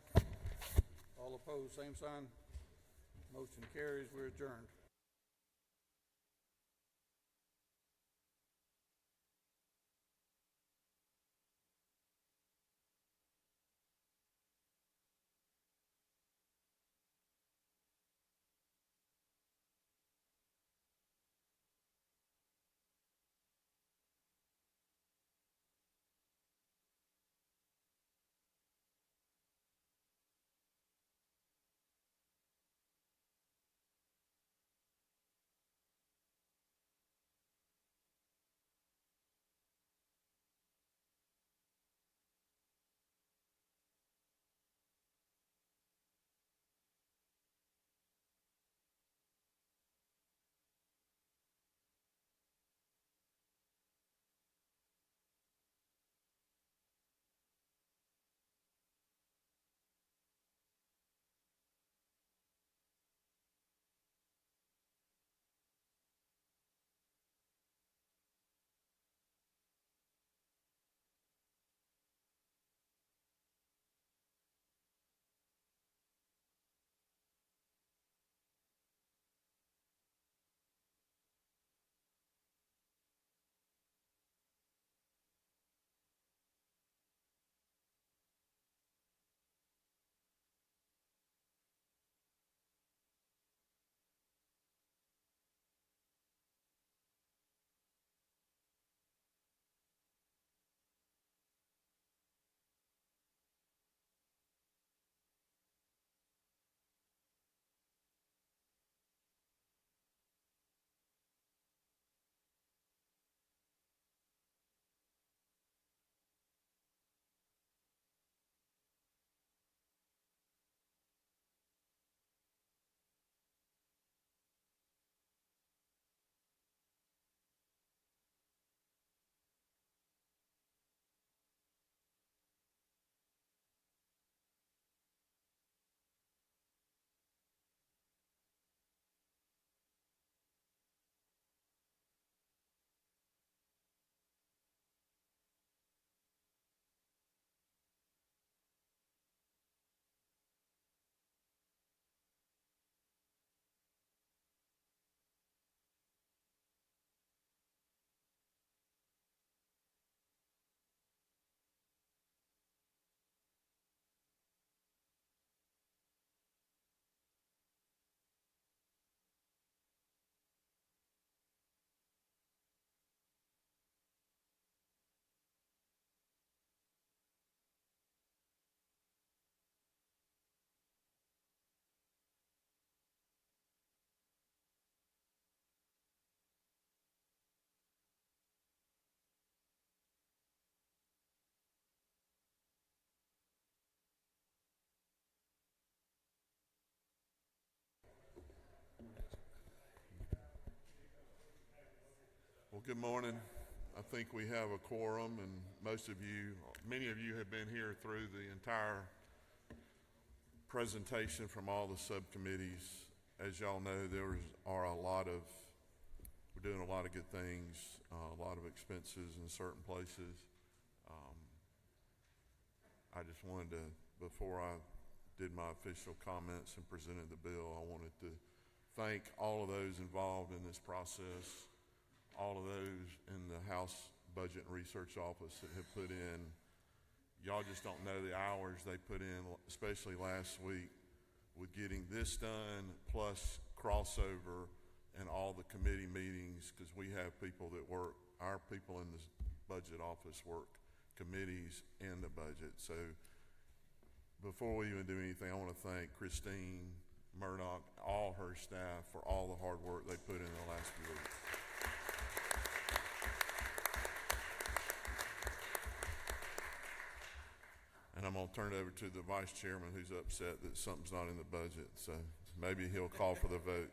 All opposed, same sign. Motion carries. We're adjourned. Well, good morning. I think we have a quorum, and many of you have been here through the entire presentation from all the subcommittees. As y'all know, we're doing a lot of good things, a lot of expenses in certain places. I just wanted to, before I did my official comments and presented the bill, I wanted to thank all of those involved in this process, all of those in the House Budget and Research Office that have put in. Y'all just don't know the hours they put in, especially last week, with getting this done, plus crossover and all the committee meetings, because we have people that work, our people in the budget office work committees and the budget. So before we even do anything, I want to thank Christine Murdoch, all her staff, for all the hard work they put in the last few weeks. And I'm going to turn it over to the vice chairman, who's upset that something's not in the budget. So maybe he'll call for the vote.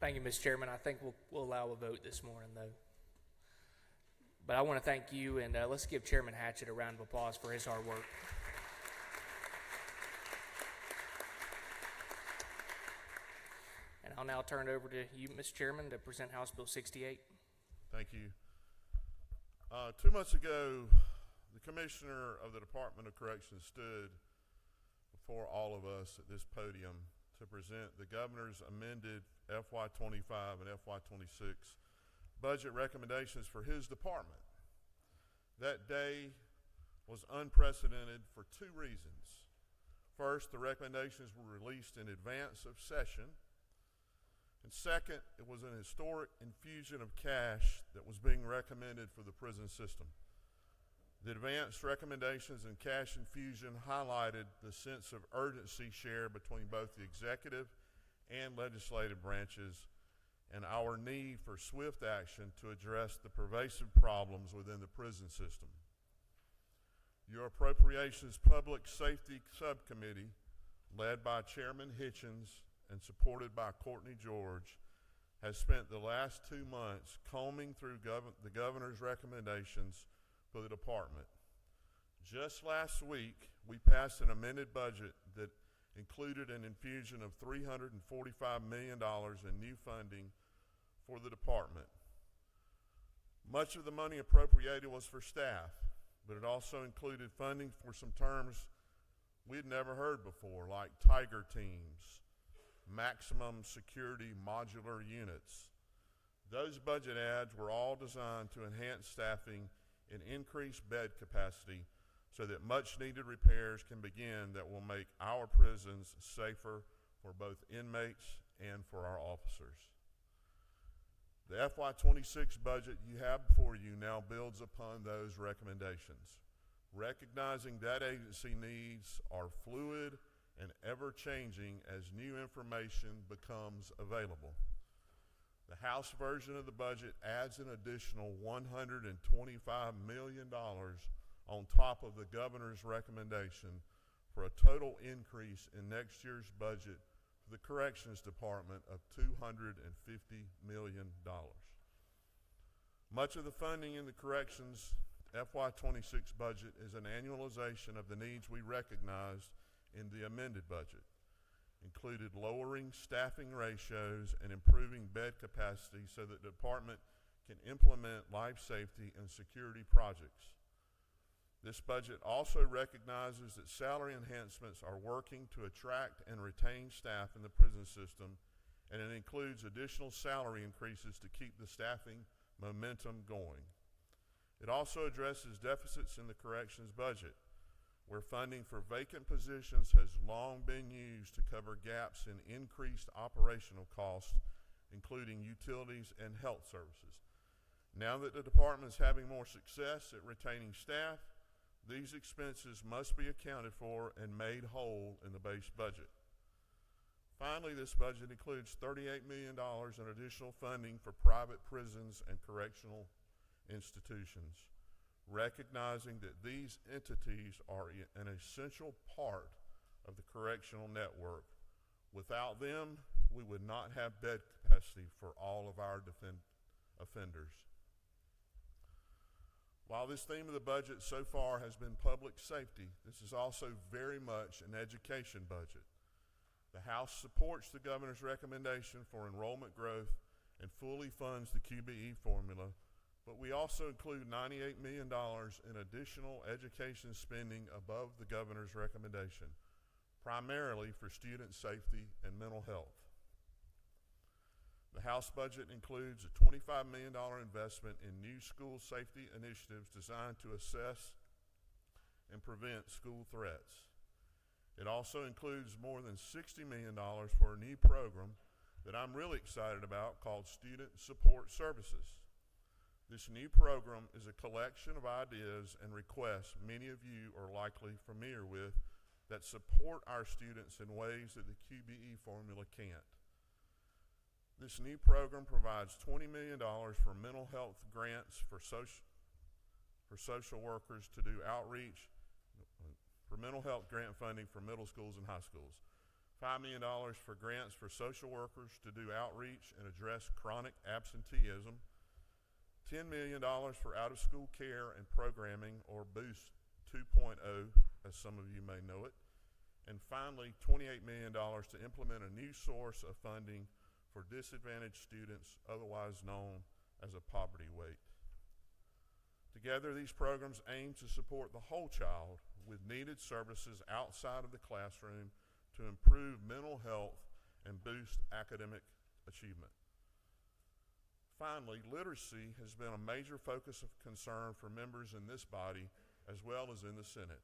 Thank you, Mr. Chairman. I think we'll allow a vote this morning, though. But I want to thank you, and let's give Chairman Hatchett a round of applause for his hard work. And I'll now turn it over to you, Mr. Chairman, to present House Bill 68. Thank you. 2 months ago, the Commissioner of the Department of Corrections stood before all of us at this podium to present the Governor's amended FY25 and FY26 budget recommendations for his department. That day was unprecedented for 2 reasons. First, the recommendations were released in advance of session. And second, it was an historic infusion of cash that was being recommended for the prison system. The advanced recommendations and cash infusion highlighted the sense of urgency shared between both the executive and legislative branches and our need for swift action to address the pervasive problems within the prison system. Your Appropriations Public Safety Subcommittee, led by Chairman Hitchens and supported by Courtney George, has spent the last 2 months combing through the Governor's recommendations for the department. Just last week, we passed an amended budget that included an infusion of $345 million in new funding for the department. Much of the money appropriated was for staff, but it also included funding for some terms we'd never heard before, like tiger teams, maximum security modular units. Those budget adds were all designed to enhance staffing and increase bed capacity so that much needed repairs can begin that will make our prisons safer for both inmates and for our officers. The FY26 budget you have before you now builds upon those recommendations, recognizing that agency needs are fluid and ever-changing as new information becomes available. The House version of the budget adds an additional $125 million on top of the Governor's recommendation for a total increase in next year's budget for the Corrections Department of $250 million. Much of the funding in the Corrections FY26 budget is an annualization of the needs we recognized in the amended budget, included lowering staffing ratios and improving bed capacity so that the department can implement life safety and security projects. This budget also recognizes that salary enhancements are working to attract and retain staff in the prison system, and it includes additional salary increases to keep the staffing momentum going. It also addresses deficits in the corrections budget, where funding for vacant positions has long been used to cover gaps in increased operational costs, including utilities and health services. Now that the department is having more success at retaining staff, these expenses must be accounted for and made whole in the base budget. Finally, this budget includes $38 million in additional funding for private prisons and correctional institutions, recognizing that these entities are an essential part of the correctional network. Without them, we would not have bed capacity for all of our offenders. While this theme of the budget so far has been public safety, this is also very much an education budget. The House supports the governor's recommendation for enrollment growth and fully funds the QBE formula, but we also include $98 million in additional education spending above the governor's recommendation, primarily for student safety and mental health. The House budget includes a $25 million investment in new school safety initiatives designed to assess and prevent school threats. It also includes more than $60 million for a new program that I'm really excited about called Student Support Services. This new program is a collection of ideas and requests many of you are likely familiar with that support our students in ways that the QBE formula can't. This new program provides $20 million for mental health grants for social workers to do outreach, for mental health grant funding for middle schools and high schools. $5 million for grants for social workers to do outreach and address chronic absenteeism. $10 million for out-of-school care and programming, or Boost 2.0, as some of you may know it. And finally, $28 million to implement a new source of funding for disadvantaged students, otherwise known as a poverty weight. Together, these programs aim to support the whole child with needed services outside of the classroom to improve mental health and boost academic achievement. Finally, literacy has been a major focus of concern for members in this body as well as in the Senate.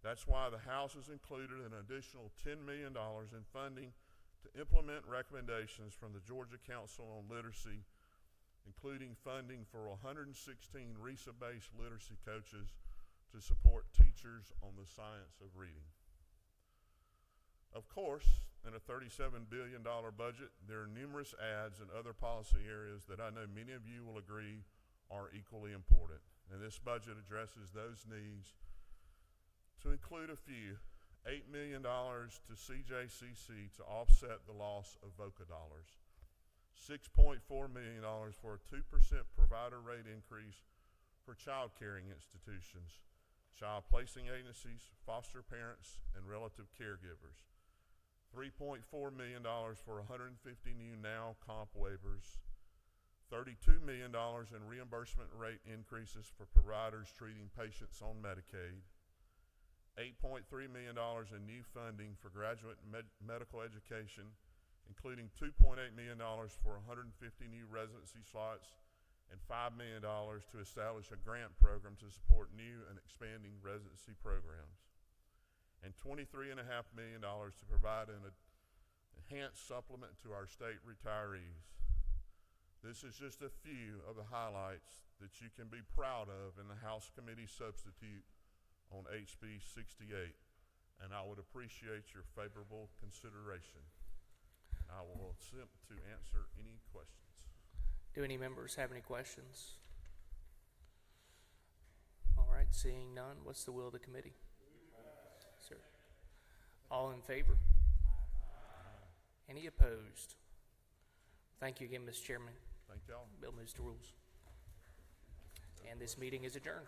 That's why the House has included an additional $10 million in funding to implement recommendations from the Georgia Council on Literacy, including funding for 116 RESA-based literacy coaches to support teachers on the science of reading. Of course, in a $37 billion budget, there are numerous adds in other policy areas that I know many of you will agree are equally important. And this budget addresses those needs. To include a few, $8 million to CJCC to offset the loss of VOCA dollars, $6.4 million for a 2% provider rate increase for child caring institutions, child placing agencies, foster parents, and relative caregivers, $3.4 million for 150 new NOW comp waivers, $32 million in reimbursement rate increases for providers treating patients on Medicaid, $8.3 million in new funding for graduate medical education, including $2.8 million for 150 new residency slots and $5 million to establish a grant program to support new and expanding residency programs, and $23.5 million to provide an enhanced supplement to our state retirees. This is just a few of the highlights that you can be proud of in the House Committee substitute on HB 68, and I would appreciate your favorable consideration. I will attempt to answer any questions. Do any members have any questions? All right, seeing none, what's the will of the committee? Sir. All in favor? Any opposed? Thank you again, Mr. Chairman. Thank y'all. Bill moves to rules. And this meeting is adjourned.